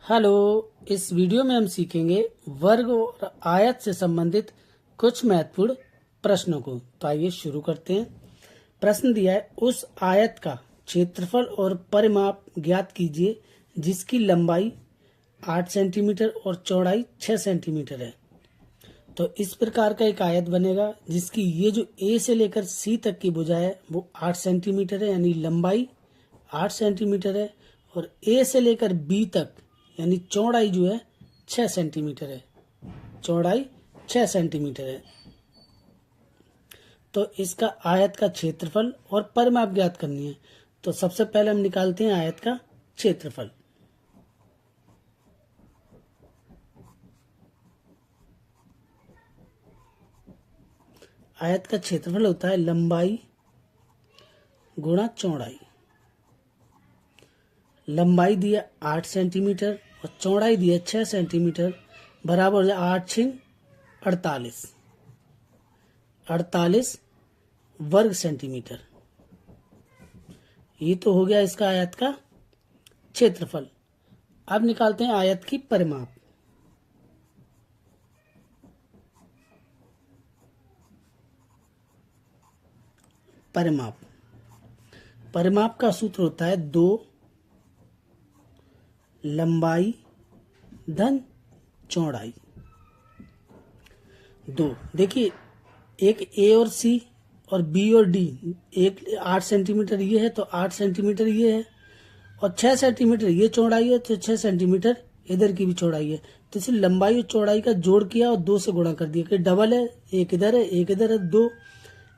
Hello. इस video में हम सीखेंगे वर्ग और आयत से संबंधित कुछ महत्वपूर्ण प्रश्नों को। तो आइए शुरू करते हैं। प्रश्न दिया है, उस आयत का क्षेत्रफल और परिमाप ज्ञात कीजिए जिसकी लंबाई 8 सेंटीमीटर और चौड़ाई 6 सेंटीमीटर है। तो इस प्रकार का एक आयत बनेगा जिसकी ये जो ए से लेकर सी तक की भुजा है वो 8 सेंटीमीटर है, यानी लंबाई 8 सेंटीमीटर है, और ए से लेकर बी तक यानी चौड़ाई जो है 6 सेंटीमीटर है। चौड़ाई 6 सेंटीमीटर है। तो इसका आयत का क्षेत्रफल और परिमाप ज्ञात करनी है। तो सबसे पहले हम निकालते हैं आयत का क्षेत्रफल। आयत का क्षेत्रफल होता है लंबाई गुणा चौड़ाई। लंबाई दिया 8 सेंटीमीटर और चौड़ाई दिया 6 सेंटीमीटर, बराबर हो जाए 8 छिंग 48 48 वर्ग सेंटीमीटर। ये तो हो गया इसका आयत का क्षेत्रफल। अब निकालते हैं आयत की परिमाप। परिमाप परिमाप का सूत्र होता है 2 लंबाई धन चौड़ाई। 2 देखिए, एक ए और सी और बी और डी, एक 8 सेंटीमीटर ये है तो 8 सेंटीमीटर ये है, और 6 सेंटीमीटर ये चौड़ाई है तो 6 सेंटीमीटर इधर की भी चौड़ाई है। तो इसे लंबाई और चौड़ाई का जोड़ किया और 2 से गुणा कर दिया कि डबल है, एक इधर है एक इधर है, 2,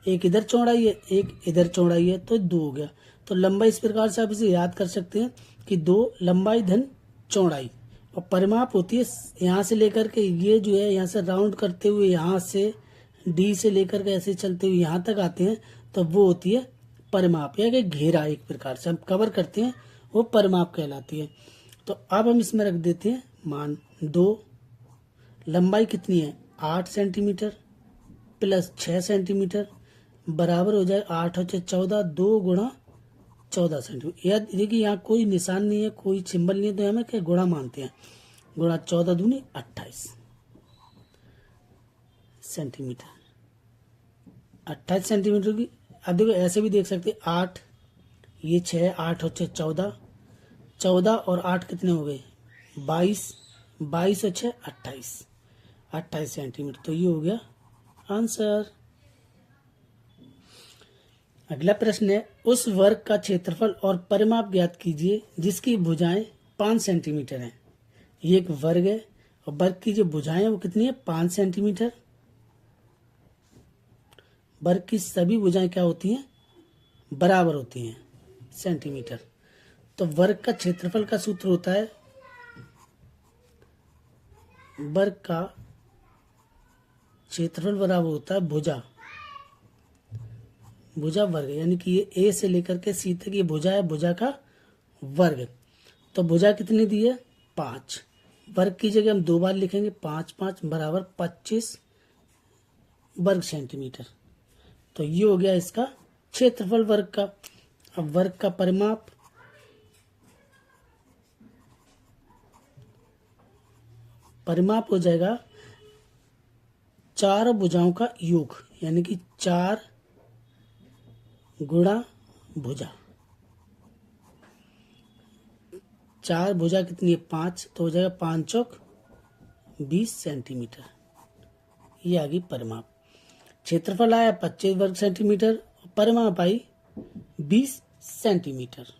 एक इधर चौड़ाई है एक इधर चौड़ाई है तो 2 हो गया। तो लंबाई इस प्रकार से आप इसे याद कर सकते हैं कि 2 लंबाई धन चौड़ाई। और परिमाप होती है यहाँ से लेकर के ये जो है यहाँ से राउंड करते हुए यहाँ से डी से लेकर के ऐसे चलते हुए यहाँ तक आते हैं तो वो होती है परिमाप, या कि घेरा एक प्रकार से हम कवर करते हैं, वो परिमाप कहलाती है। तो अब हम इसमें रख देते हैं मान 2। लंबाई कितनी है 8 सेंटीमीटर प्लस 6 सेंटीमीटर, बराबर हो जाए 8 और 6 14, 2 गुणा 14 सेंटीमीटर। यह देखिए यहाँ कोई निशान नहीं है, कोई सिंबल नहीं है, तो हमें क्या गुणा मानते हैं। गुणा 14 दूनी 28 सेंटीमीटर, 28 सेंटीमीटर की। अब देखो ऐसे भी देख सकते 8 ये 6, 8 और 6 14, 14 और 8 कितने हो गए 22, 22 और 6 28, 28 सेंटीमीटर। तो ये हो गया आंसर। अगला प्रश्न है, उस वर्ग का क्षेत्रफल और परिमाप ज्ञात कीजिए जिसकी भुजाएं 5 सेंटीमीटर हैं। ये एक वर्ग है और वर्ग की जो भुजाएं वो कितनी है 5 सेंटीमीटर। वर्ग की सभी भुजाएं क्या होती हैं बराबर होती हैं सेंटीमीटर। तो वर्ग का क्षेत्रफल का सूत्र होता है, वर्ग का क्षेत्रफल बराबर होता है भुजा वर्ग, यानी कि ये ए से लेकर के सी तक ये भुजा है, भुजा का वर्ग। तो भुजा कितनी दी है 5, वर्ग की जगह हम 2 बार लिखेंगे 5 5 बराबर 25 वर्ग सेंटीमीटर। तो ये हो गया इसका क्षेत्रफल वर्ग का। अब वर्ग का परिमाप हो जाएगा 4 भुजाओं का योग, यानी कि 4 गुणा भुजा। 4 भुजा कितनी है 5, तो हो जाएगा 5 चौक 20 सेंटीमीटर। ये आ गई परिमाप। क्षेत्रफल आया 25 वर्ग सेंटीमीटर, परिमाप आई 20 सेंटीमीटर।